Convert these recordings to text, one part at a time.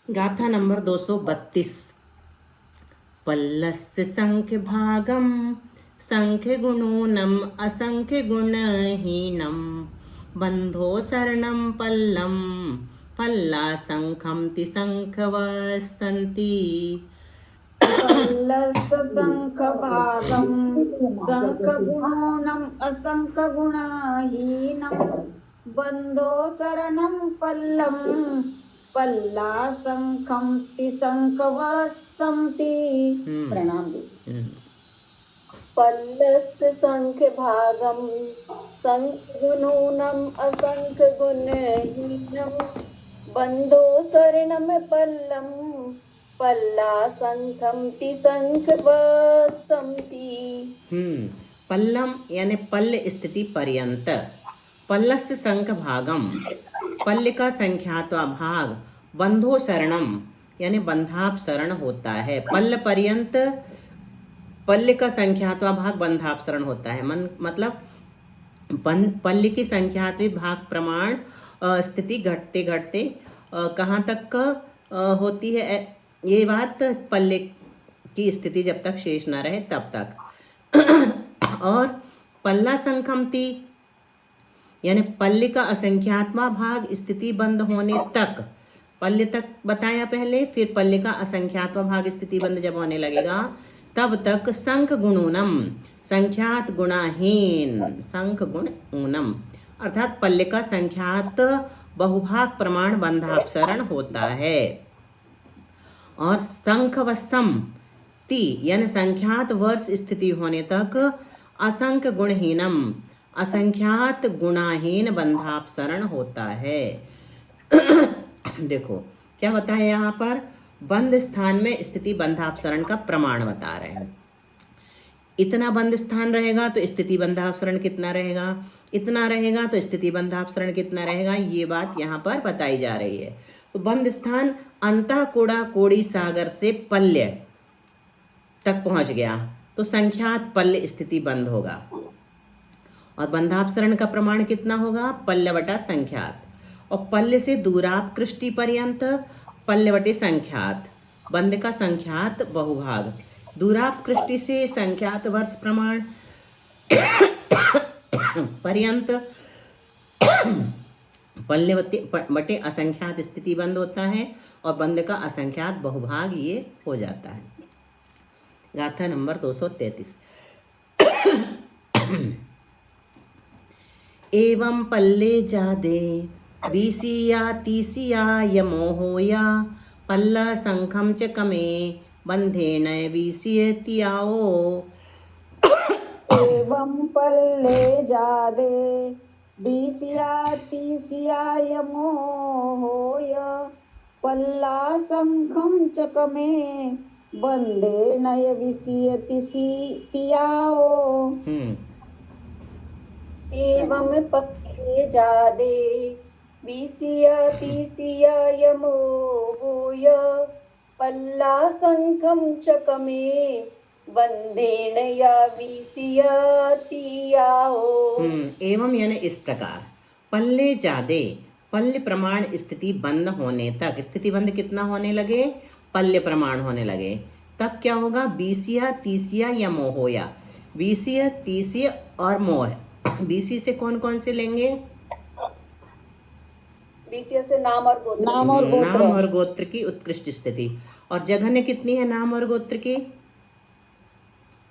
गाथा नंबर 232। पल्लस्य संख्य भागम संख्य गुणूनम असंख्य गुणहीनम बंधो शरणम पल्लम पल्ला संखम तिसंख्यवसन्ति। पल्लस्य शङ्खभागं शङ्खगुणोऽनम् असङ्ख्यगुणहीनं बन्धो शरणं पल्लं पल्लासङ्खं तिसङ्खवसन्ति। प्रणाम दी। पल्लस्य संख्यभागं संख्यगुणूनम् असंख्यगुणहीनं बन्धो शरणं पल्लं पल्लासंखं तिसंख्यवसन्ति। पल्लम यानी पल्ल स्थिति पर्यंत। पल्लस्य संख्य भागम पल्ल का संख्यात्वा भाग। बंधो शरणम यानी बंधाप शरण होता है। पल्ल पर्यंत पल्ल का संख्यात्वा भाग बंधाप शरण होता है। मतलब पल्ल की संख्यात्वी भाग प्रमाण स्थिति घटते घटते कहाँ तक होती है ये बात। पल्ले की स्थिति जब तक शेष न रहे तब तक। और पल्ला संखमति यानी पल्ले का असंख्यात्मा भाग स्थिति बंद होने तक। पल्ले तक बताया पहले, फिर पल्ले का असंख्यात्मा भाग स्थिति बंद जब होने लगेगा तब तक संख गुणूनम संख्यात गुणाहीन संख गुण ऊनम अर्थात पल्ले का संख्यात बहुभाग प्रमाण बंधापसरण होता है। और संखवसम ति यानी संख्यात वर्ष स्थिति होने तक असंख्य गुणहीनम असंख्यात गुणाहीन बंधापसरण होता है। देखो क्या बताया यहाँ पर, बंद स्थान में स्थिति बंधापसरण का प्रमाण बता रहे हैं। इतना बंद स्थान रहेगा तो स्थिति बंधापसरण कितना रहेगा, इतना रहेगा तो स्थिति बंधापसरण कितना रहेगा, ये बात यहाँ पर बताई जा रही है। तो बंद स्थान अंतःकोड़ा कोड़ी सागर से पल्य तक पहुंच गया तो संख्यात पल्य स्थिति बंद होगा। और बंधापसरण का प्रमाण कितना होगा, पल्य बटा संख्यात। और पल्य से दूराप कृष्टि पर्यंत पल्य बटे संख्यात। बंद का संख्यात बहुभाग। दूराप कृष्टि से संख्यात वर्ष प्रमाण पर्यंत पल्य बटे असंख्यात स्थिति बंद होता है और बंद का असंख्यात बहुभाग ये हो जाता है। गाथा नंबर 233। एवं पल्ले जादे बीसिया तीसिया यमो होया पल्ला संखम च कमे बंधेन बीसियतियाओ। एवं पल्ले जादे बीसिया तीसिया यमो होय पल्ला संखम चकमे बंधे नय विसियति तियाओ। एवं पल्ले जादे बीसिया तीसिया यमो होय पल्ला संखम चकमे बंधेन या विसियतियाओ। एवं यानी इस प्रकार। पल्ले जादे पल्य प्रमाण स्थिति बंद होने तक, स्थिति बंद कितना होने लगे, पल्य प्रमाण होने लगे, तब क्या होगा, बीसिया तीसिया या मोहोया। बीसिया तीसिया और मोह, बीसी से कौन कौन से लेंगे, बीसिया से नाम और गोत्र। नाम और गोत्र की उत्कृष्ट स्थिति। और जघन्य कितनी है नाम और गोत्र की,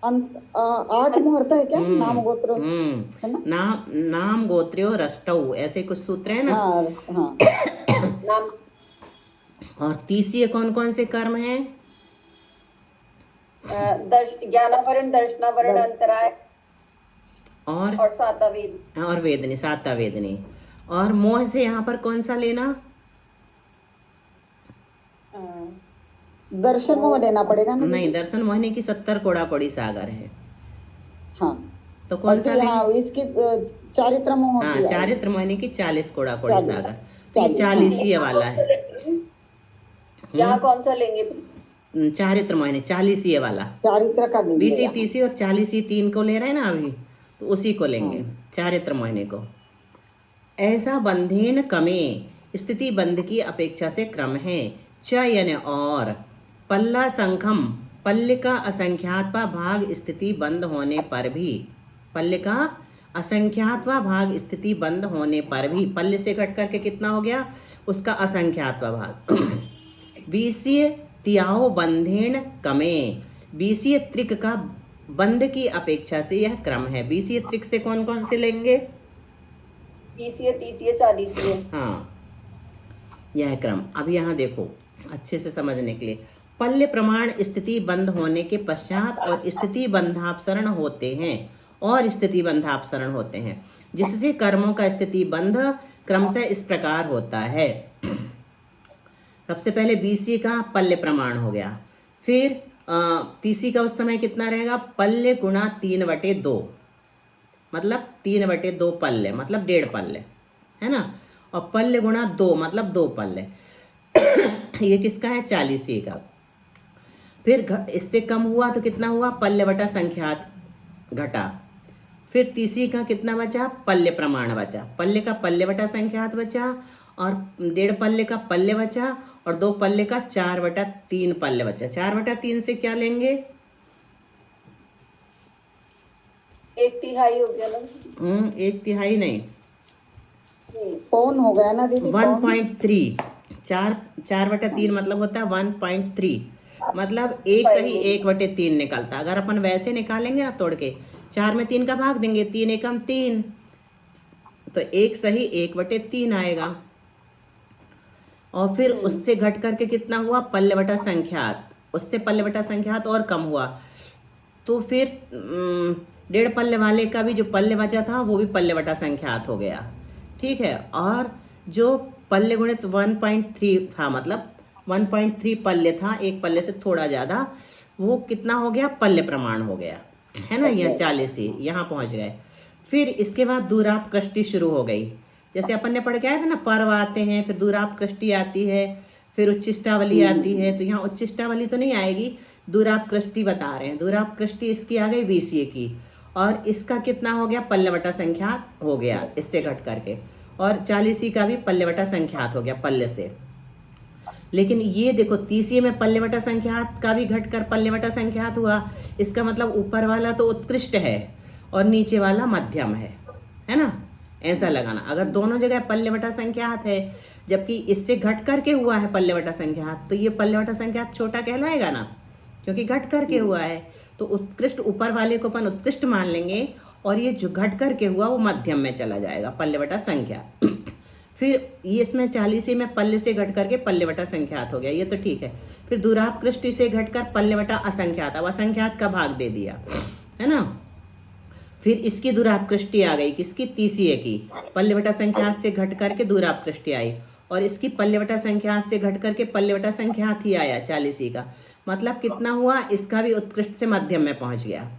8 मुहूर्त है क्या, नाम गोत्र नाम गोत्रो रष्टौ ऐसे कुछ सूत्र है ना। हाँ। नाम। और तीसरे कौन कौन से कर्म हैं, ज्ञानावरण दर्शनावरण अंतराय और साता वेद और वेदनी, साता वेदनी। और मोह से यहाँ पर कौन सा लेना, दर्शन मोह लेना पड़ेगा ना। नहीं, दर्शन मोहनी की 70 कोड़ा कोड़ी सागर है। हाँ तो कौन सा लेंगे, इसकी चारित्र मोह, हाँ चारित्र मोहनी की 40 कोड़ा कोड़ी सागर, ये 40 वाला है। यहाँ कौन सा लेंगे, चारित्र मोहनी 40 वाला, चारित्र का 20 30 और 40 3 को ले रहे हैं ना अभी, तो उसी को लेंगे चारित्र मोहनी को। ऐसा बंधेन कमे स्थिति बंध की अपेक्षा से क्रम है, च यानी और, पल्ला संखम, पल्ले का असंख्यातवा भाग स्थिति बंद होने पर भी, पल्ले का असंख्यातवा भाग स्थिति बंद होने पर भी, पल्ले से कट करके कितना हो गया उसका असंख्यातवा भाग। बीसीय तियाओ बंधेण कमे, बीसीय त्रिक का बंध की अपेक्षा से यह क्रम है। बीसीय त्रिक से कौन कौन से लेंगे? 30 30 40। हाँ, यह क्रम। अब यहाँ देखो अच्छे से समझने के लिए, पल्य प्रमाण स्थिति बंद होने के पश्चात और स्थिति बंधापसरण होते हैं, और स्थिति बंधापसरण होते हैं, जिससे कर्मों का स्थिति बंध क्रमशः इस प्रकार होता है। सबसे पहले बीसी का पल्य प्रमाण हो गया, फिर तीसी का उस समय कितना रहेगा, पल्य गुणा 3/2, मतलब 3/2 पल्ले, मतलब 1.5 पल्ले, है ना, और पल्य गुणा 2 मतलब 2 पल्ले। ये किसका है? 40 का। फिर इससे कम हुआ तो कितना हुआ, पल्य बटा संख्यात घटा। फिर तीसी का कितना बचा, पल्य प्रमाण बचा, पल्ले का पल्य बटा संख्यात बचा, और 1.5 पल्ले का पल्य बचा, और 2 पल्ले का 4/3 पल्ले बचा। 4/3 से क्या लेंगे? 1/3 हो गया ना? 1/3 नहीं, पौन हो गया ना दीदी? 1.3। 4/3 मतलब होता है 1.3, मतलब एक सही 1/3 निकलता। अगर अपन वैसे निकालेंगे ना तोड़ के, 4 में 3 का भाग देंगे, 3 एकम 3, तो एक सही 1/3 आएगा। और फिर उससे घट करके कितना हुआ, पल्ले बटा संख्यात, उससे पल्ले बटा संख्यात और कम हुआ, तो फिर 1.5 पल्ले वाले का भी जो पल्ले बचा था वो भी पल्ले बटा संख्यात हो गया, ठीक है। और जो पल्ले गुणित 1.3 था, मतलब 1.3 पल्ले था, एक पल्ले से थोड़ा ज़्यादा, वो कितना हो गया, पल्ले प्रमाण हो गया, है ना। यहाँ 40 यहाँ पहुँच गए। फिर इसके बाद दूराप कृष्टि शुरू हो गई। जैसे अपन ने पढ़ के आए थे ना, पर्व आते हैं, फिर दूराप कृष्टि आती है, फिर उच्चिष्टावली आती है। तो यहाँ उच्चिष्टावली तो नहीं आएगी, दूराप कृष्टि बता रहे हैं। दूराप कृष्टि इसकी आ गई बीसीए की, और इसका कितना हो गया, पल्ले बटा संख्यात हो गया इससे घट करके, और 40 का भी पल्ले बटा संख्यात हो गया पल्ले से। लेकिन ये देखो, तीसरे में पल्ले बटा संख्यात का भी घटकर पल्ले बटा संख्यात हुआ, इसका मतलब ऊपर वाला तो उत्कृष्ट है और नीचे वाला मध्यम है ना, ऐसा लगाना। अगर दोनों जगह पल्ले बटा संख्यात है, जबकि इससे घट करके हुआ है पल्ले बटा संख्यात, तो ये पल्ले बटा संख्यात छोटा कहलाएगा ना, क्योंकि घट करके हुआ है। तो उत्कृष्ट ऊपर वाले को अपन उत्कृष्ट मान लेंगे, और ये जो घट करके हुआ वो मध्यम में चला जाएगा, पल्ले बटा संख्यात। फिर ये इसमें 40 में पल्ले से घट करके पल्ले बटा संख्यात हो गया, ये तो ठीक है। फिर दूराप कृष्टि से घटकर पल्ले बटा असंख्यात, अब असंख्यात का भाग दे दिया, है ना। फिर इसकी दूराप कृष्टि आ गई, किसकी, तीसरे की, पल्ले बटा संख्यात से घट करके दूराप कृष्टि आई, और इसकी पल्ले बटा संख्यात से घट करके पल्ले बटा संख्यात ही आया 40 का, मतलब कितना हुआ, इसका भी उत्कृष्ट से मध्यम में पहुंच गया।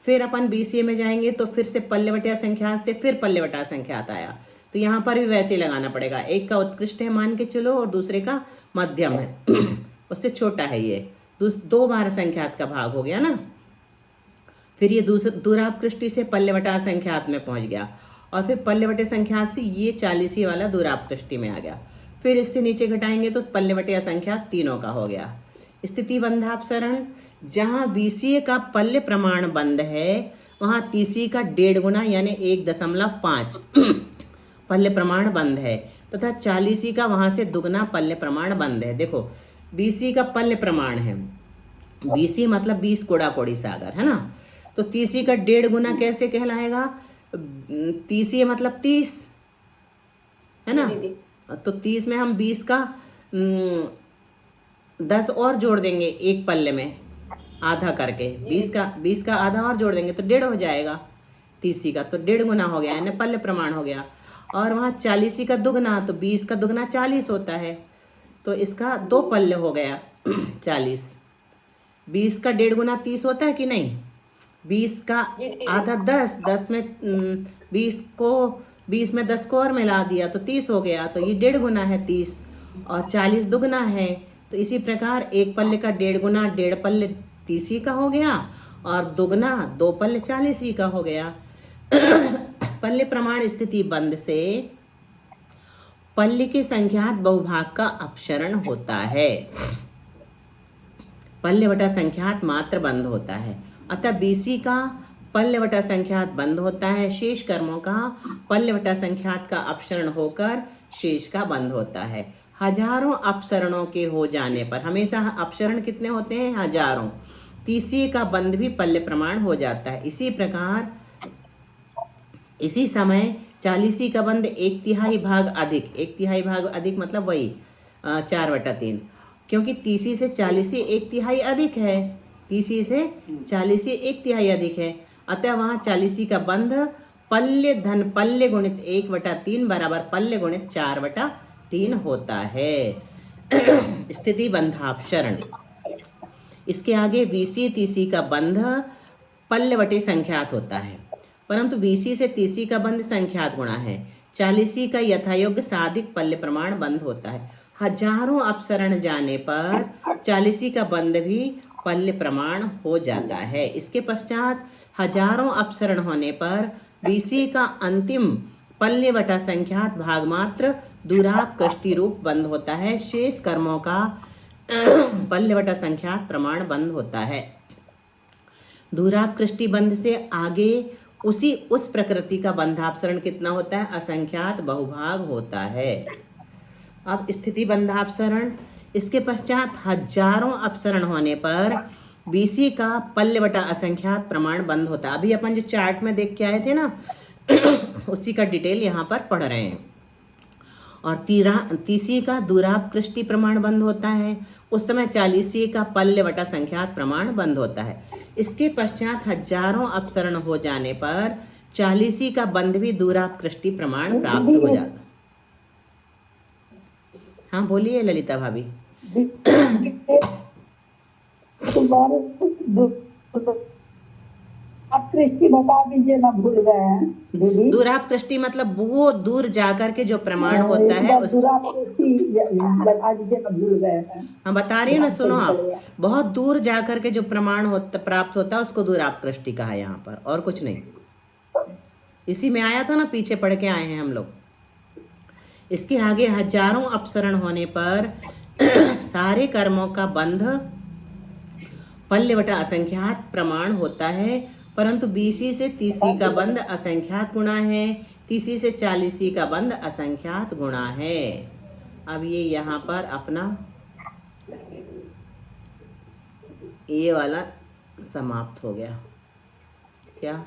फिर अपन बीसीए में जाएंगे तो फिर से पल्ले बटा संख्यात से फिर पल्ले बटा संख्यात आया, तो यहाँ पर भी वैसे ही लगाना पड़ेगा। एक का उत्कृष्ट है मान के चलो, और दूसरे का मध्यम है, उससे छोटा है ये, 2 बार संख्यात का भाग हो गया ना। फिर ये दूराप कृष्टि से पल्ले बटा असंख्यात में पहुंच गया, और फिर पल्ले बटे संख्यात से ये 40 वाला दूराप कृष्टि में आ गया। फिर इससे नीचे घटाएंगे तो पल्ले बटे असंख्यात तीनों का हो गया। स्थिति बंधापसरण, जहाँ बीसीए का पल्ले प्रमाण बंद है, वहाँ तीसी का 1.5 गुना यानी 1.5 पल्ले प्रमाण बंद है, तथा 40 का वहाँ से दुगना पल्ले प्रमाण बंद है। देखो, बीसी का पल्ले प्रमाण है, बीसी मतलब 20 कोड़ा कोड़ी सागर, है ना। तो तीसी का 1.5 गुना कैसे कहलाएगा, तीसी मतलब 30, है ना। तो 30 में हम 20 का 10 और जोड़ देंगे एक पल्ले में, आधा करके 20 का आधा और जोड़ देंगे तो 1.5 हो जाएगा तीसी का, तो 1.5 गुना हो गया, यानी पल्ले प्रमाण हो गया। और वहाँ 40 का दुगना, तो 20 का दुगना 40 होता है, तो इसका 2 पल्ले हो गया 40। 20 का 1.5 गुना 30 होता है कि नहीं, 20 का आधा 10 में 20 में 10 को और मिला दिया तो 30 हो गया, तो ये 1.5 गुना है 30, और 40 दुगना है। तो इसी प्रकार एक पल्ले का 1.5 गुना 1.5 पल्ले 30 का हो गया, और दुगना 2 पल्ले 40 का हो गया। पल्ले प्रमाण स्थिति बंद से पल्य के संख्यात बहुभाग का अपसरण होता है। पल्य बटा संख्यात मात्र बंध होता है, अतः BC का पल्य बटा संख्यात बंध होता है, शेष कर्मों का पल्य बटा संख्यात का अपसरण होकर शेष का बंध होता है। हजारों अपसरणों के हो जाने पर, हमेशा अपसरण कितने होते हैं? हजारों। तीसरे का बंध भी पल्य प्रमाण हो जाता है। इसी प्रकार इसी समय 40 का बंध 1/3 भाग अधिक, 1/3 भाग अधिक मतलब वही 4/3, क्योंकि 30 से 40 1/3 अधिक है, 30 से 40 1/3 अधिक है, अतः वहाँ 40 का बंध पल्य धन पल्य गुणित 1/3 बराबर पल्य गुणित 4/3 होता है। स्थिति बंधापसरण। इसके आगे BC TC का बंध पल्य बटे संख्यात होता है, परंतु BC से TC का बंध संख्यात गुणा है। 40 का यथायोग्य साधिक पल्य प्रमाण बंध होता है। हजारों अपसरण जाने पर 40 का बंध भी पल्य प्रमाण हो जाता है। इसके पश्चात हजारों अपसरण होने पर BC का अंतिम पल्य बटा संख्यात भाग मात्र दूराप कृष्टि रूप बंध होता है। शेष कर्मों का पल्य बटा संख्यात प्रमाण बंध होता है। दूराप कृष्टि बंध से आगे उस प्रकृति का बंधापसरण कितना होता है? असंख्यात बहुभाग होता है। अब स्थिति बंधापसरण। इसके पश्चात हजारों अपसरण होने पर BC का पल्य बटा असंख्यात प्रमाण बंध होता है। अभी अपन जो चार्ट में देख के आए थे ना उसी का डिटेल यहाँ पर पढ़ रहे हैं। और TC का दूराप कृष्टि प्रमाण बंध होता है। उस समय 40 का पल्य बटा संख्यात प्रमाण बंद होता है। इसके पश्चात हजारों अपसरण हो जाने पर 40 का बंध भी दूराप कृष्टि प्रमाण प्राप्त हो जाता। हाँ बोलिए ललिता भाभी। आप कृष्टि बता दीजिए ना, भूल गए हैं दीदी। दूराप कृष्टि मतलब बहुत दूर जाकर के जो प्रमाण होता है उस दूराप कृष्टि बता दीजिए ना, भूल गए हैं। हाँ बता रही है ना, सुनो आप। बहुत दूर जाकर के जो प्रमाण होता प्राप्त होता है उसको दूराप कृष्टि कहा है यहाँ पर, और कुछ नहीं। इसी में आया था ना, पीछे पढ़ के आए हैं हम लोग। इसके आगे हजारों अपसरण होने पर सारे कर्मों का बंध पल्य बटा असंख्यात प्रमाण होता है, परंतु BC से TC का बंध असंख्यात गुणा है, TC से 40 का बंध असंख्यात गुणा है। अब ये यहाँ पर अपना ये वाला समाप्त हो गया क्या?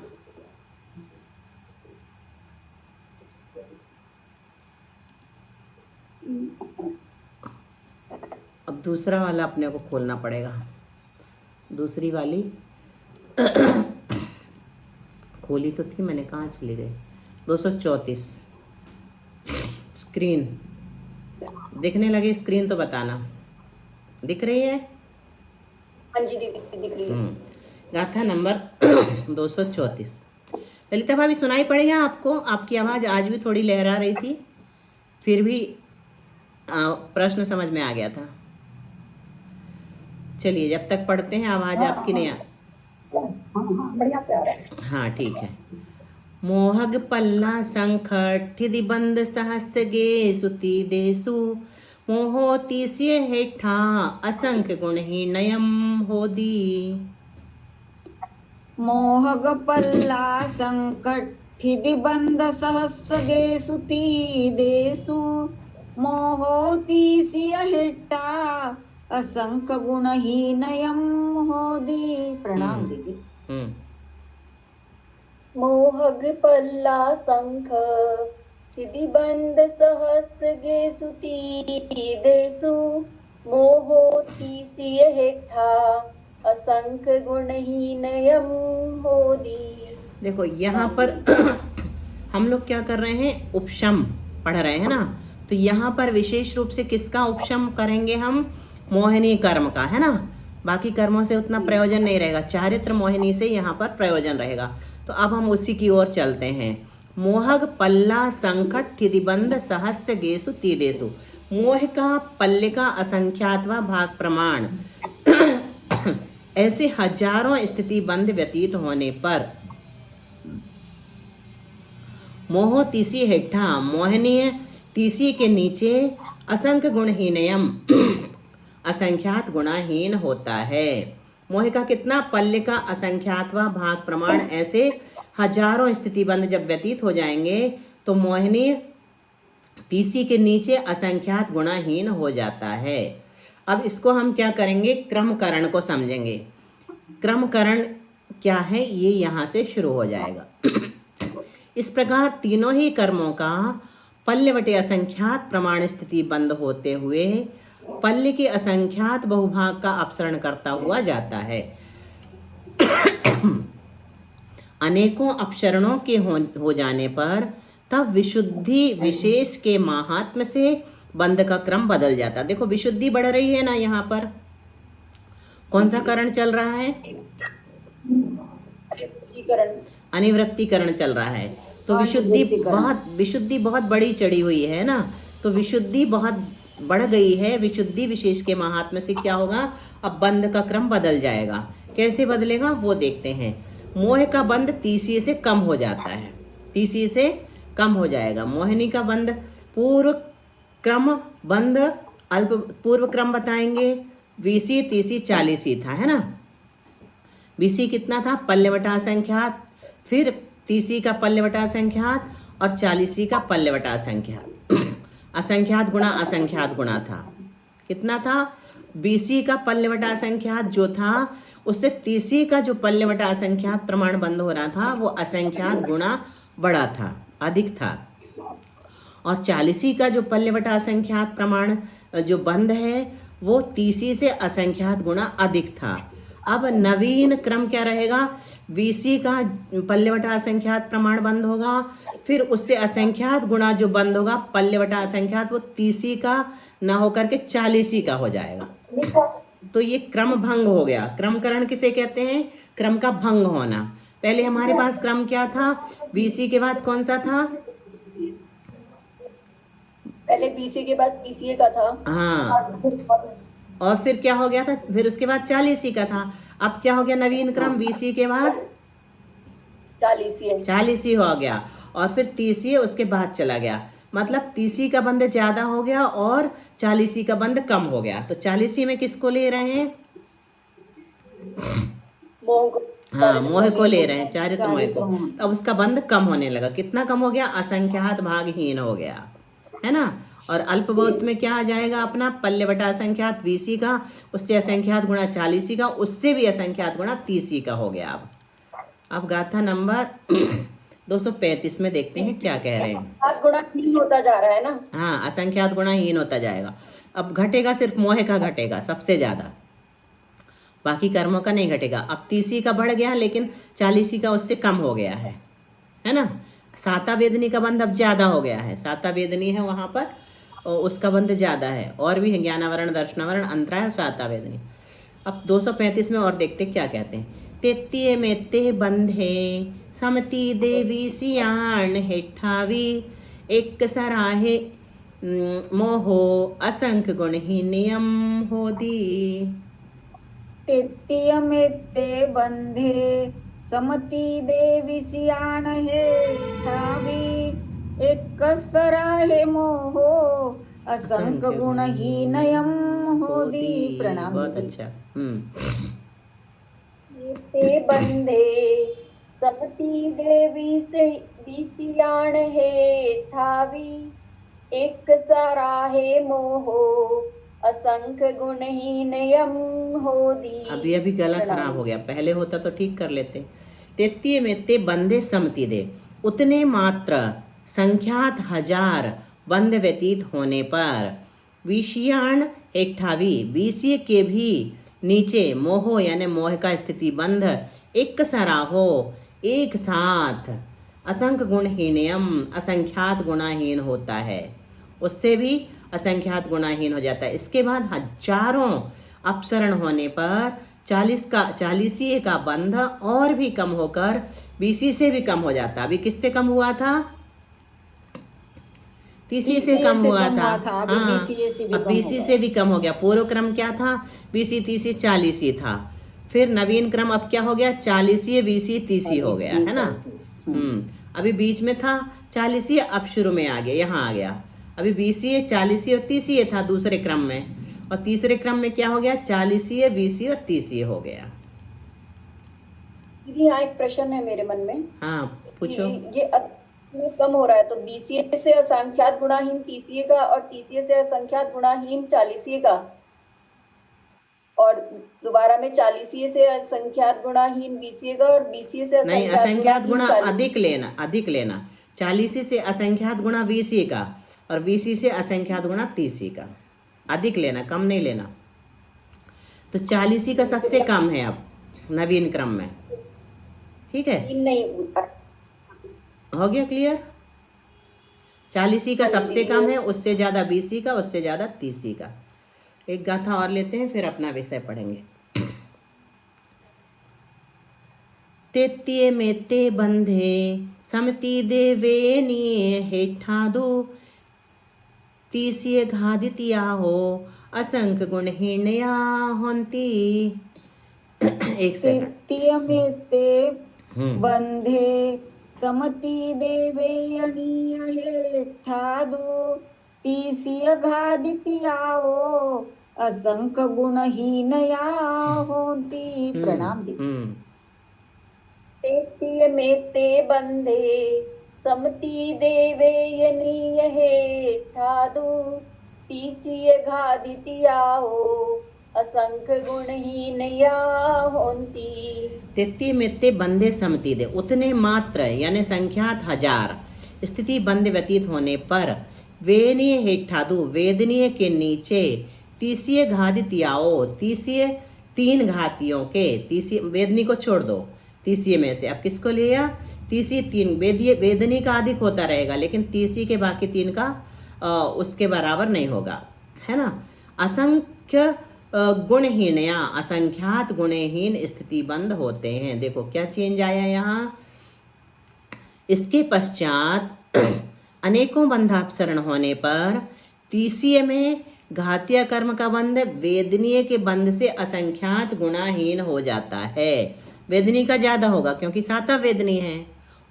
अब दूसरा वाला अपने को खोलना पड़ेगा। दूसरी वाली खोली तो थी मैंने, कहाँ चली गई? 234 स्क्रीन दिखने लगे? स्क्रीन तो बताना, दिख रही है? हाँ जी दीदी दिख रही है। गाथा नंबर 234। ललिता भाभी सुनाई पड़ेगा आपको? आपकी आवाज़ आज भी थोड़ी लहरा रही थी, फिर भी प्रश्न समझ में आ गया था। चलिए जब तक पढ़ते हैं आवाज़ आपकी नहीं आ। हाँ ठीक है। मोहग पल्ला संखठिदि बंद सहस गे सुति देसु मोहोतीस्य हेठा असंख्य गुण ही नयम होदी। मोहग पल्ला संकठिदि बंद सहस गे सुति देसु मोहोतीस्य हेठा असंख्य गुणहीनयम होदी। प्रणाम दीदी। मोहग पल्ला संख तिदि बंद सहस गे सुती देसु मोहोतीसिय हेठा असंख्य गुणहीनयम होदी। देखो यहाँ पर हम लोग क्या कर रहे हैं? उपशम पढ़ रहे हैं ना, तो यहाँ पर विशेष रूप से किसका उपशम करेंगे हम? मोहिनी कर्म का, है ना। बाकी कर्मों से उतना प्रयोजन नहीं रहेगा, चारित्र मोहिनी से यहाँ पर प्रयोजन रहेगा। तो अब हम उसी की ओर चलते हैं। मोहग पल्ला संकट थिदिबंध सहस्य गेसु तीदेसु। मोह का पल्ले का असंख्यातवा भाग प्रमाण ऐसे हजारों स्थिति बंध व्यतीत होने पर मोहो तीसी हेठा मोहनीय तीसी के नीचे असंख्य गुणहीनयम असंख्यात गुणाहीन होता है। मोह का कितना? पल्य का असंख्यातवा भाग प्रमाण ऐसे हजारों स्थितिबंध जब व्यतीत हो जाएंगे तो मोहिनी तीसी के नीचे असंख्यात गुणाहीन हो जाता है। अब इसको हम क्या करेंगे? क्रमकरण को समझेंगे। क्रमकरण क्या है ये यहाँ से शुरू हो जाएगा। इस प्रकार तीनों ही कर्मों का पल्य बटे असंख्यात प्रमाण स्थिति बंद होते हुए पल्य के असंख्यात बहुभाग का अपसरण करता हुआ जाता है। अनेकों अपसरणों के हो जाने पर तब विशुद्धि विशेष के महात्म्य से बंध का क्रम बदल जाता। देखो विशुद्धि बढ़ रही है ना, यहाँ पर कौन सा करण चल रहा है? अनिवृत्तीकरण चल रहा है। तो विशुद्धि बहुत बड़ी चढ़ी हुई है ना, तो विशुद्धि बहुत बढ़ गई है। विशुद्धि विशेष के महात्म्य से क्या होगा? अब बंध का क्रम बदल जाएगा। कैसे बदलेगा वो देखते हैं। मोह का बंध तीसरे से कम हो जाता है, तीसरे से कम हो जाएगा। मोहिनी का बंध पूर्व क्रम बंध अल्प पूर्व क्रम बताएंगे। 20 30 40 था, है ना। 20 कितना था? पल्य बटा असंख्यात, फिर 30 का पल्य बटा असंख्यात और 40 का पल्य बटा असंख्यात। असंख्यात गुणा असंख्यात गुणा था, कितना था? 20 का पल्य बटा असंख्यात जो था उससे 30 का जो पल्य बटा असंख्यात प्रमाण बंद हो रहा था वो असंख्यात गुणा बड़ा था, अधिक था। और 40 का जो पल्य बटा असंख्यात प्रमाण जो बंद है वो 30 से असंख्यात गुणा अधिक था। अब नवीन क्रम क्या रहेगा? 20 का पल्य बटा असंख्यात प्रमाण बंद होगा, फिर उससे असंख्यात गुणा जो बंद होगा पल्य बटा असंख्यात वो 30 का ना होकर के 40 का हो जाएगा। तो ये क्रम भंग हो गया। क्रमकरण किसे कहते हैं? क्रम का भंग होना। पहले हमारे पास क्रम क्या था? 20 के बाद कौन सा था? पहले 20 के बाद 30 का था। हाँ, और फिर क्या हो गया था? फिर उसके बाद 40 का था। अब क्या हो गया नवीन क्रम? 20 के बाद 40 हो गया और फिर 30 उसके बाद चला गया। मतलब 30 का बंध ज्यादा हो गया और 40 का बंध कम हो गया। तो 40 में किसको ले रहे हैं? हाँ, मोह को ले रहे हैं, चारित्र मोह को। अब उसका बंध कम होने लगा। कितना कम हो गया? असंख्यात भागहीन हो गया, है ना। और अल्प बहुत में क्या आ जाएगा अपना? पल्य बटा असंख्यात 20 का, उससे असंख्यात गुणा 40 का, उससे भी असंख्यात गुणा 30 का हो गया। अब गाथा नंबर 235 में देखते हैं क्या कह रहे हैं। गुणाहीन होता जा रहा है ना। हाँ, असंख्यात गुणाहीन होता जाएगा। अब घटेगा सिर्फ मोह का घटेगा सबसे ज्यादा, बाकी कर्मों का नहीं घटेगा। अब 30 का बढ़ गया लेकिन 40 का उससे कम हो गया है ना। साता वेदनी का बंध अब ज्यादा हो गया है। साता वेदनी है वहां पर और उसका बंध ज्यादा है। और भी है ज्ञानावरण, दर्शनावरण, अंतराय और साता वेदनी। अब 235 में और देखते क्या कहते हैं। तेतीय में ते बंधे समति देवी सियाण हेठावी एक सराहे मोहो असंख्य गुण ही नियम हो दी। तेतीय में ते बंधे समति देवी सियाण है ठावी एक सराहे मोहो असंख्य गुण ही नयम हो दी। प्रणाम। बहुत अच्छा। ते बंधे समति देवी से विसियाण है ठावी एक सराहे मोहो असंख्य गुण ही नयम हो दी। अभी गला खराब हो गया, पहले होता तो ठीक कर लेते। तेतीय में ते बंधे समति दे, उतने मात्र संख्यात हजार बंध व्यतीत होने पर विषयाण एक ठावी 20 के भी नीचे मोहो यानी मोह का स्थिति बंध एक सराहो एक साथ असंख्य गुणहीनयम असंख्यात गुणाहीन होता है, उससे भी असंख्यात गुणाहीन हो जाता है। इसके बाद हजारों अपसरण होने पर 40 का बंध और भी कम होकर 20 से भी कम हो जाता। अभी किससे कम हुआ था? 30 से कम हुआ था। हाँ, अब 20 से भी कम हो गया। पूर्व क्रम क्या था? 20 30 40 था। फिर नवीन क्रम अब क्या हो गया? 40 20 30 हो गया, है ना। अभी बीच में था 40, अब शुरू में आ गया, यहाँ आ गया। अभी 20 40 और 30 था दूसरे क्रम में, और तीसरे क्रम में क्या हो गया, 40 20 और 30 हो गया। दीदी यहाँ एक प्रश्न है मेरे मन में हाँ पूछो। कि ये में कम हो रहा है, तो 20 से असंख्यात गुणाहीन 30 का और 30 से असंख्यात गुणाहीन 40 का, और दोबारा में 40 से असंख्यात गुणाहीन 20 का और 20 से नहीं, असंख्यात गुणा 40 अधिक लेना, अधिक लेना। 40 से असंख्यात गुणा 20 का और 20 से असंख्यात गुणा 30 का, अधिक लेना, कम नहीं लेना। तो 40 का सबसे कम है अब नवीन क्रम में, ठीक है, नहीं हो गया क्लियर। 40 का हाँ जी, सबसे दीदी। कम है, उससे ज्यादा 20 का, उससे ज्यादा 30 का। एक गाथा और लेते हैं, फिर अपना विषय पढ़ेंगे। तेतीये में ते बंधे समति देवे निये हेठा दो, 30 घादितिया हो असंख्य गुणहीनया होंती। एक सेकंड। तृतीय में ते हम्म, बंधे समती देवे अणीय हेठा दो, 30 घादितियाओ असंख्य गुणहीनया होती। प्रणाम दीदी। तेतीय में ते बंधे समति देवे यनीय हेठा दो, 30 घादितिया हो असंख्य गुणहीनया होंती। 33 में ते बंधे समति दे, उतने मात्र यानी संख्यात 1000 स्थिति बंद व्यतीत होने पर वेनीय हेठादु, वेदनीय के नीचे 30 घादितियाओ, 30 तीन घातियों के, 30 वेदनी को छोड़ दो 30 में से, अब किसको लिया, 30 तीन वेदनी का अधिक होता रहेगा, लेकिन 30 के बाकी 3 का उसके बराबर नहीं होगा, है ना। असंख्य गुणहीनया, असंख्यात गुणहीन स्थिति बंद होते हैं। देखो क्या चेंज आया यहाँ। इसके पश्चात अनेकों बंधापसरण होने पर 30 में घातीय कर्म का बंध वेदनीय के बंध से असंख्यात गुणाहीन हो जाता है। वेदनी का ज्यादा होगा क्योंकि 7वां वेदनी है,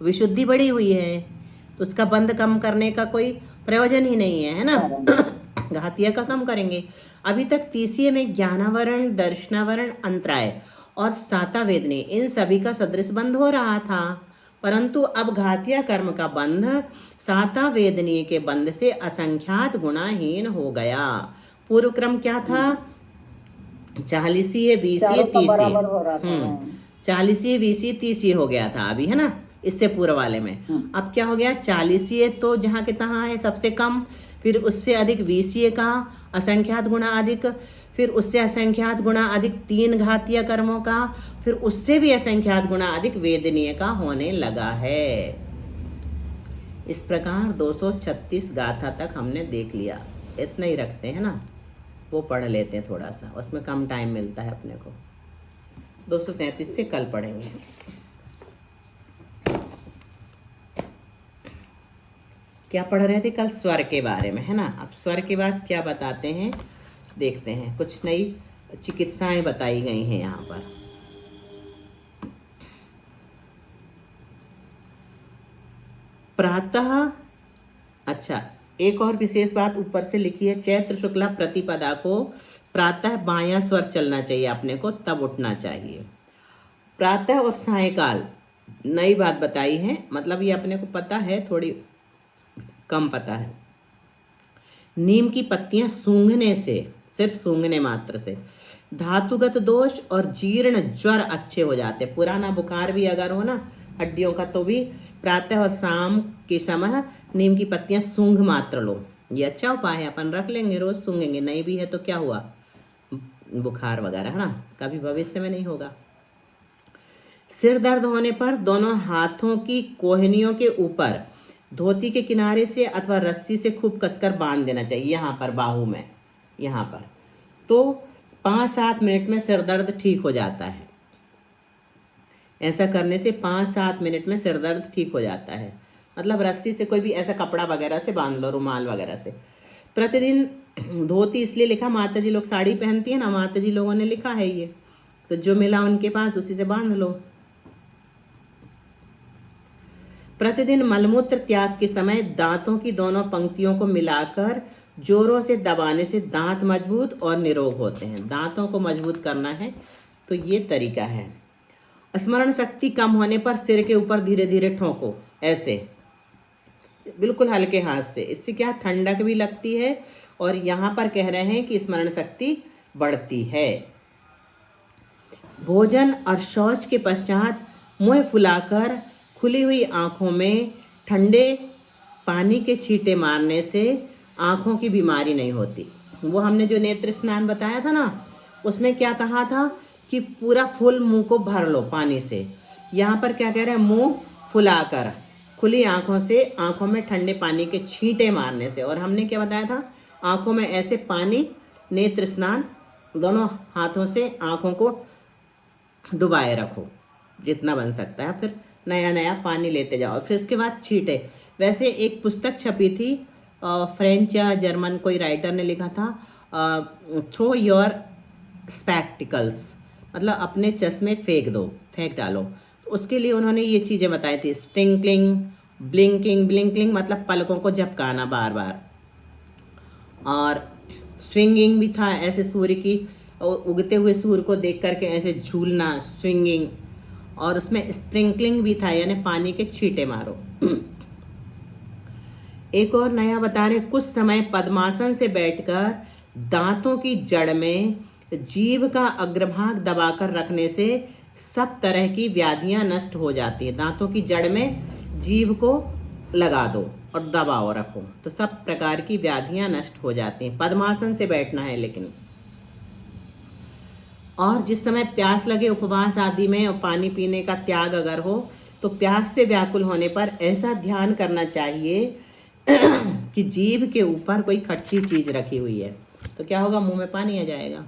विशुद्धि बढ़ी हुई है, तो उसका बंध कम करने का कोई प्रयोजन ही नहीं है ना। घातीय का कम करेंगे। अभी तक 30 में ज्ञानावरण, दर्शनावरण, अंतराय और 7वां वेदनी, इन सभी का सदृश बंध हो रहा था, परंतु अब घातीय कर्म का बंध 7वां वेदनीय के बंध से असंख्यात गुणाहीन हो गया। पूर्व क्रम क्या था, 40 20 30, 40 20 30 हो गया था अभी, है ना, इससे पूर्व वाले में। अब क्या हो गया, 40 तो जहाँ के तहाँ है सबसे कम, फिर उससे अधिक 20 का असंख्यात गुणा अधिक, फिर उससे असंख्यात गुणा अधिक 3 घातीय कर्मों का, फिर उससे भी असंख्यात गुणा अधिक वेदनीय का होने लगा है। इस प्रकार 236 गाथा तक हमने देख लिया। इतना ही रखते हैं ना, वो पढ़ लेते हैं थोड़ा सा, उसमें कम टाइम मिलता है अपने को। 237 से कल पढ़ेंगे। क्या पढ़ रहे थे कल, स्वर के बारे में, है ना। अब स्वर के बाद क्या बताते हैं देखते हैं। कुछ नई चिकित्साएं बताई गई हैं यहाँ पर। प्रातः, अच्छा एक और विशेष बात ऊपर से लिखी है, चैत्र शुक्ला प्रतिपदा को प्रातः बायां स्वर चलना चाहिए अपने को, तब उठना चाहिए। प्रातः और सायकाल नई बात बताई है, मतलब ये अपने को पता है, थोड़ी कम पता है। नीम की पत्तियां सूंघने से, सिर्फ सूंघने मात्र से धातुगत दोष और जीर्ण ज्वर अच्छे हो जाते। पुराना बुखार भी अगर हो ना हड्डियों का, तो भी प्रातः और शाम के समय नीम की पत्तियां सूंघ मात्र लो, ये अच्छा उपाय है। अपन रख लेंगे, रोज सूंघेंगे, नहीं भी है तो क्या हुआ, बुखार वगैरह, है ना, कभी भविष्य में नहीं होगा। सिर दर्द होने पर दोनों हाथों की कोहनियों के ऊपर धोती के किनारे से अथवा रस्सी से खूब कसकर बांध देना चाहिए, यहाँ पर बाहू में, यहाँ पर, तो 5-7 मिनट में सिर दर्द ठीक हो जाता है। ऐसा करने से 5-7 मिनट में सिर दर्द ठीक हो जाता है। मतलब रस्सी से, कोई भी ऐसा कपड़ा वगैरह से बांध लो, रुमाल वगैरह से। प्रतिदिन धोती इसलिए लिखा, माता जी लोग साड़ी पहनती है ना, माता जी लोगों ने लिखा है ये, तो जो मिला उनके पास उसी से बांध लो। प्रतिदिन मलमूत्र त्याग के समय दांतों की दोनों पंक्तियों को मिलाकर जोरों से दबाने से दांत मजबूत और निरोग होते हैं। दांतों को मजबूत करना है तो ये तरीका है। स्मरण शक्ति कम होने पर सिर के ऊपर धीरे धीरे ठोको, ऐसे बिल्कुल हल्के हाथ से। इससे क्या ठंडक भी लगती है और यहाँ पर कह रहे हैं कि स्मरण शक्ति बढ़ती है। भोजन और शौच के पश्चात मुंह फुलाकर खुली हुई आंखों में ठंडे पानी के छींटे मारने से आंखों की बीमारी नहीं होती। वो हमने जो नेत्र स्नान बताया था ना, उसमें क्या कहा था कि पूरा फुल मुंह को भर लो पानी से। यहाँ पर क्या कह रहे हैं, मुंह फुलाकर खुली आंखों से आंखों में ठंडे पानी के छींटे मारने से। और हमने क्या बताया था, आंखों में ऐसे पानी, नेत्र स्नान, दोनों हाथों से आंखों को डुबाए रखो जितना बन सकता है, फिर नया नया पानी लेते जाओ, फिर उसके बाद छींटे। वैसे एक पुस्तक छपी थी, फ्रेंच या जर्मन कोई राइटर ने लिखा था, थ्रो योर स्पेक्टिकल्स, मतलब अपने चश्मे फेंक डालो। तो उसके लिए उन्होंने ये चीज़ें बताई थी, स्प्रिंकलिंग, ब्लिंकिंग, ब्लिंकिंग मतलब पलकों को झपकाना बार बार, और स्विंगिंग भी था, ऐसे सूर्य की उगते हुए सूर्य को देख करके ऐसे झूलना, स्विंगिंग। और उसमें स्प्रिंकलिंग भी था, यानी पानी के छींटे मारो। एक और नया बता रहे, कुछ समय पद्मासन से बैठकर दांतों की जड़ में जीभ का अग्रभाग दबाकर रखने से सब तरह की व्याधियां नष्ट हो जाती है। दांतों की जड़ में जीभ को लगा दो और दबाओ रखो तो सब प्रकार की व्याधियां नष्ट हो जाती हैं। पद्मासन से बैठना है लेकिन। और जिस समय प्यास लगे उपवास आदि में और पानी पीने का त्याग अगर हो तो प्यास से व्याकुल होने पर ऐसा ध्यान करना चाहिए कि जीभ के ऊपर कोई खट्टी चीज रखी हुई है, तो क्या होगा, मुंह में पानी आ जाएगा।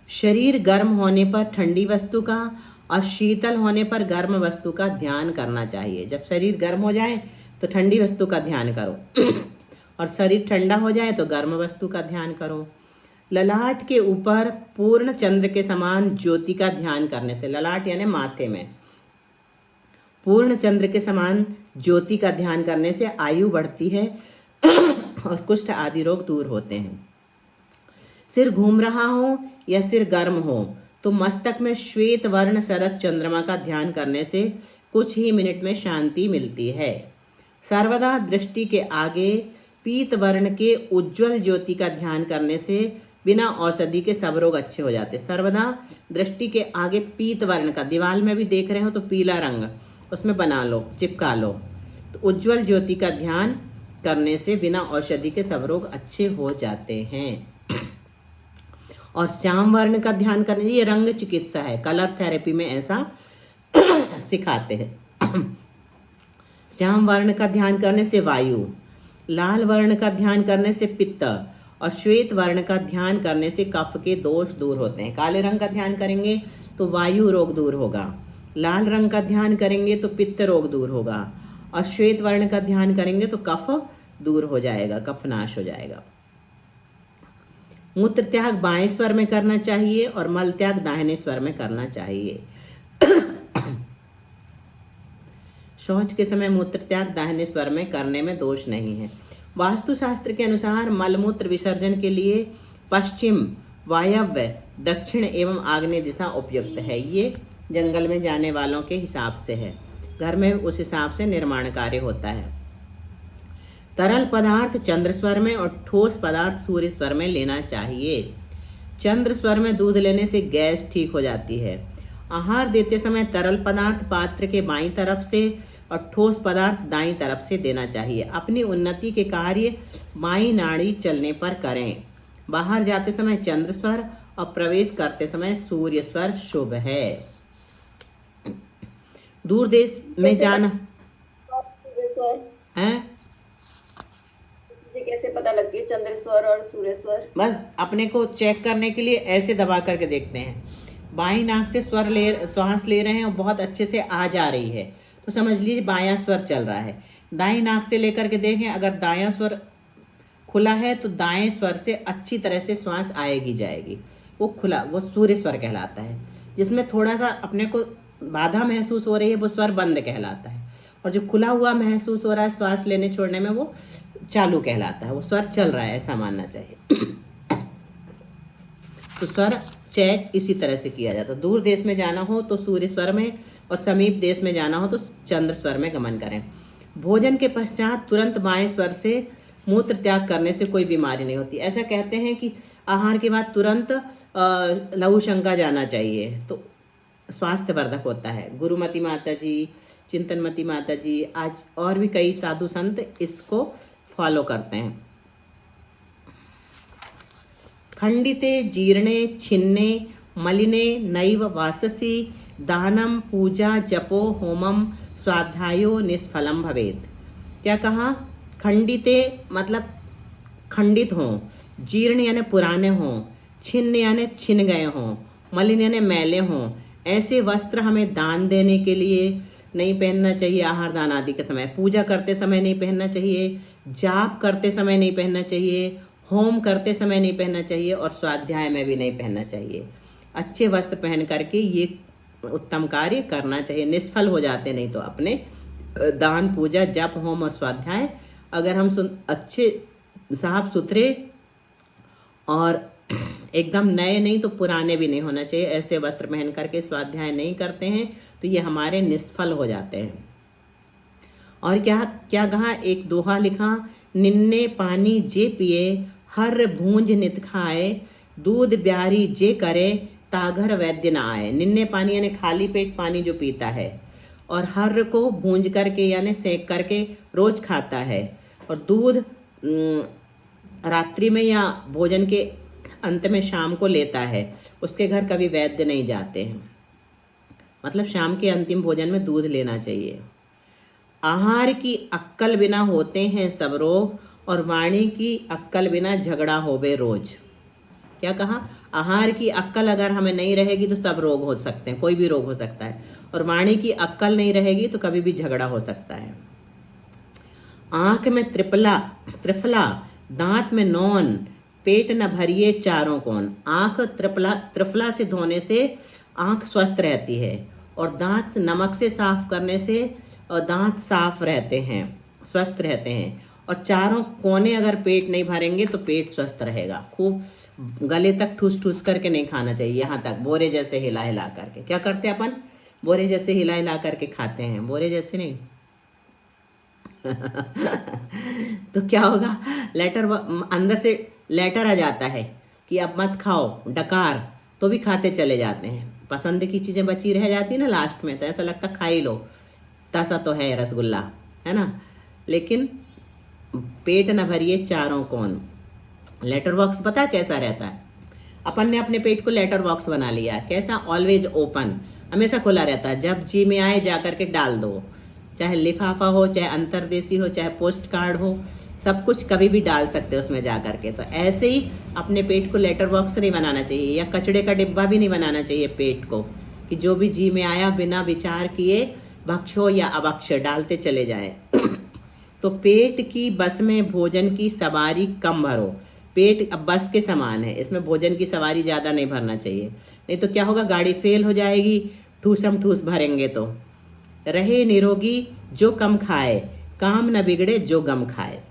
शरीर गर्म होने पर ठंडी वस्तु का और शीतल होने पर गर्म वस्तु का ध्यान करना चाहिए। जब शरीर गर्म हो जाए तो ठंडी वस्तु का ध्यान करो और शरीर ठंडा हो जाए तो गर्म वस्तु का ध्यान करो। ललाट के ऊपर पूर्ण चंद्र के समान ज्योति का ध्यान करने से, ललाट यानी माथे में पूर्ण चंद्र के समान ज्योति का ध्यान करने से आयु बढ़ती है और कुष्ठ आदि रोग दूर होते हैं। सिर घूम रहा हो या सिर गर्म हो तो मस्तक में श्वेत वर्ण शरद चंद्रमा का ध्यान करने से कुछ ही मिनट में शांति मिलती है। सर्वदा दृष्टि के आगे पीत वर्ण के उज्जवल ज्योति का ध्यान करने से बिना औषधि के सब रोग अच्छे हो जाते। सर्वदा दृष्टि के आगे पीत वर्ण का, दीवार में भी देख रहे हो तो पीला रंग उसमें बना लो, चिपका लो, तो उज्जवल ज्योति का ध्यान करने से बिना औषधि के सब रोग अच्छे हो जाते हैं। और श्याम वर्ण का ध्यान करने, ये रंग चिकित्सा है, कलर थेरेपी में ऐसा सिखाते हैं। श्याम वर्ण का ध्यान करने से वायु, लाल वर्ण का ध्यान करने से पित्त और श्वेत वर्ण का ध्यान करने से कफ के दोष दूर होते हैं। काले रंग का ध्यान करेंगे तो वायु रोग दूर होगा, लाल रंग का ध्यान करेंगे तो पित्त रोग दूर होगा, और श्वेत वर्ण का ध्यान करेंगे तो कफ दूर हो जाएगा, कफ नाश हो जाएगा। मूत्र त्याग बाएं स्वर में करना चाहिए और मल त्याग दाहिने स्वर में करना चाहिए। शौच के समय मूत्र त्याग दाहिने स्वर में करने में दोष नहीं है। वास्तुशास्त्र के अनुसार मलमूत्र विसर्जन के लिए पश्चिम, वायव्य, दक्षिण एवं आग्नेय दिशा उपयुक्त है। ये जंगल में जाने वालों के हिसाब से है, घर में उस हिसाब से निर्माण कार्य होता है। तरल पदार्थ चंद्र स्वर में और ठोस पदार्थ सूर्य स्वर में लेना चाहिए। चंद्र स्वर में दूध लेने से गैस ठीक हो जाती है। आहार देते समय तरल पदार्थ पात्र के बाईं तरफ से और ठोस पदार्थ दाईं तरफ से देना चाहिए। अपनी उन्नति के कार्य बाईं नाड़ी चलने पर करें। बाहर जाते समय चंद्र स्वर और प्रवेश करते समय सूर्य स्वर शुभ है। दूर देश में जाना है, कैसे पता लग गया चंद्र स्वर और सूर्य स्वर? बस अपने को चेक करने के लिए ऐसे दबा करके देखते हैं। बाईं नाक से श्वास ले रहे हैं और बहुत अच्छे से आ जा रही है तो समझ लीजिए बायां स्वर चल रहा है। दाईं नाक से लेकर के देखें, अगर दायां स्वर खुला है तो दाएं स्वर से अच्छी तरह से श्वास आएगी जाएगी, वो खुला, वो सूर्य स्वर कहलाता है। जिसमें थोड़ा सा अपने को बाधा महसूस हो रही है वो स्वर बंद कहलाता है, और जो खुला हुआ महसूस हो रहा है श्वास लेने छोड़ने में वो चालू कहलाता है। वो स्वर चल रहा है ऐसा मानना चाहिए। तो स्वर चेक इसी तरह से किया जाता है। दूर देश में जाना हो तो सूर्य स्वर में, और समीप देश में जाना हो तो चंद्र स्वर में गमन करें। भोजन के पश्चात तुरंत बाएं स्वर से मूत्र त्याग करने से कोई बीमारी नहीं होती। ऐसा कहते हैं कि आहार के बाद तुरंत लघु शंका जाना चाहिए, तो स्वास्थ्यवर्धक होता है। गुरुमती माता जी, चिंतनमती माता जी, आज और भी कई साधु संत इसको फॉलो करते हैं। खंडिते जीर्णे छिन्ने मलिने नैव वाससी दानम पूजा जपो होमम स्वाध्यायो निष्फलम भवेत। क्या कहा? खंडिते मतलब खंडित हों, जीर्ण यानी पुराने हों, छिन्न यानी छिन गए हों, मलिन यानी मैले हों, ऐसे वस्त्र हमें दान देने के लिए नहीं पहनना चाहिए। आहार दान आदि के समय, पूजा करते समय नहीं पहनना चाहिए, जाप करते समय नहीं पहनना चाहिए, होम करते समय नहीं पहनना चाहिए, और स्वाध्याय में भी नहीं पहनना चाहिए। अच्छे वस्त्र पहन करके ये उत्तम कार्य करना चाहिए। निष्फल हो जाते नहीं तो अपने दान, पूजा, जप, होम और स्वाध्याय। अगर हम अच्छे साफ सुथरे और एकदम नए नहीं तो पुराने भी नहीं होना चाहिए, ऐसे वस्त्र पहन करके स्वाध्याय नहीं करते हैं तो ये हमारे निष्फल हो जाते हैं। और क्या क्या कहा? एक दोहा लिखा, निन्ने पानी जे पिए हर भूंज नित खाए, दूध ब्यारी जे करे ताघर वैद्य न आए। निन्ने पानी यानी खाली पेट पानी जो पीता है, और हर को भूंज करके यानी सेक करके रोज खाता है, और दूध रात्रि में या भोजन के अंत में शाम को लेता है, उसके घर कभी वैद्य नहीं जाते हैं। मतलब शाम के अंतिम भोजन में दूध लेना चाहिए। आहार की अक्कल बिना होते हैं सब रोग, और वाणी की अक्कल बिना झगड़ा होवे रोज। क्या कहा? आहार की अक्कल अगर हमें नहीं रहेगी तो सब रोग हो सकते हैं, कोई भी रोग हो सकता है, और वाणी की अक्कल नहीं रहेगी तो कभी भी झगड़ा हो सकता है। आँख में त्रिफला दांत में नौन, पेट न भरिए चारों कोन। आँख त्रिफला से धोने से आँख स्वस्थ रहती है, और दांत नमक से साफ करने से दांत साफ रहते हैं, स्वस्थ रहते हैं, और चारों कोने अगर पेट नहीं भरेंगे तो पेट स्वस्थ रहेगा। खूब गले तक ठूस ठूस करके नहीं खाना चाहिए, यहाँ तक बोरे जैसे हिला हिला करके। क्या करते हैं अपन? बोरे जैसे हिला हिला करके खाते हैं, बोरे जैसे नहीं। तो क्या होगा? लेटर अंदर से लेटर आ जाता है कि अब मत खाओ, डकार, तो भी खाते चले जाते हैं। पसंद की चीज़ें बची रह जाती है ना लास्ट में, तो ऐसा लगता खा ही लो, तासा तो है रसगुल्ला, है ना। लेकिन पेट न भरिए चारों कोन। लेटर बॉक्स पता कैसा रहता है? अपन ने अपने पेट को लेटर बॉक्स बना लिया। कैसा? ऑलवेज ओपन, हमेशा खुला रहता है। जब जी में आए जा करके डाल दो, चाहे लिफाफा हो, चाहे अंतरदेशी हो, चाहे पोस्ट कार्ड हो, सब कुछ कभी भी डाल सकते हो उसमें जा करके। तो ऐसे ही अपने पेट को लेटर बॉक्स नहीं बनाना चाहिए, या कचड़े का डिब्बा भी नहीं बनाना चाहिए पेट को, कि जो भी जी में आया बिना विचार किए भक्षो या अभक्ष डालते चले जाए। तो पेट की बस में भोजन की सवारी कम भरो। पेट अब बस के समान है, इसमें भोजन की सवारी ज़्यादा नहीं भरना चाहिए, नहीं तो क्या होगा? गाड़ी फेल हो जाएगी, ठूसम ठूस भरेंगे तो। रहे निरोगी जो कम खाए, काम न बिगड़े जो गम खाए।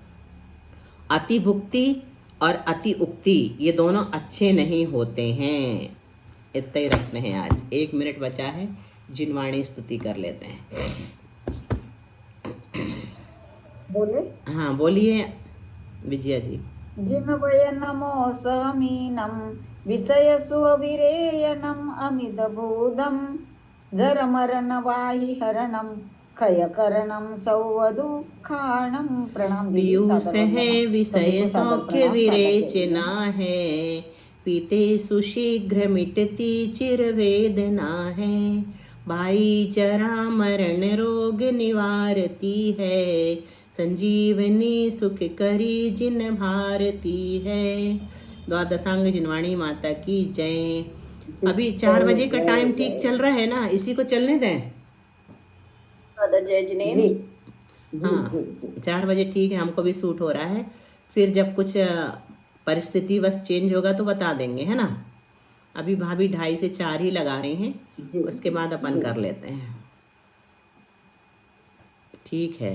अति भुक्ति और अति उक्ति ये दोनों अच्छे नहीं होते हैं। इतना ही रखते हैं आज। 1 मिनट बचा है, जिनवाणी स्तुति कर लेते हैं। बोले? हाँ बोलिए विजया जी। जिनवय नमो समीनम विषयसु अविरेयनम अमिदबोधम धर्मरन वाहि हरणम खयकरणम सौवदुखाणम। प्रणाम दीदी। पीयूष है विषय सौख्य विरेचना है, पीते सुशीघ्र मिटती चिर वेदना है। भाई चरा मरण रोग निवारती है, संजीवनी सुख करी जिन भारती है। द्वादशांग जिनवाणी माता की जय। अभी 4 बजे का टाइम ठीक चल रहा है ना, इसी को चलने दें। जय जिनेन्द्र। हाँ 4 बजे ठीक है, हमको भी सूट हो रहा है। फिर जब कुछ परिस्थिति बस चेंज होगा तो बता देंगे, है ना। अभी भाभी 2.5 से 4 ही लगा रही हैं, जी उसके बाद अपन जी। कर लेते हैं। ठीक है।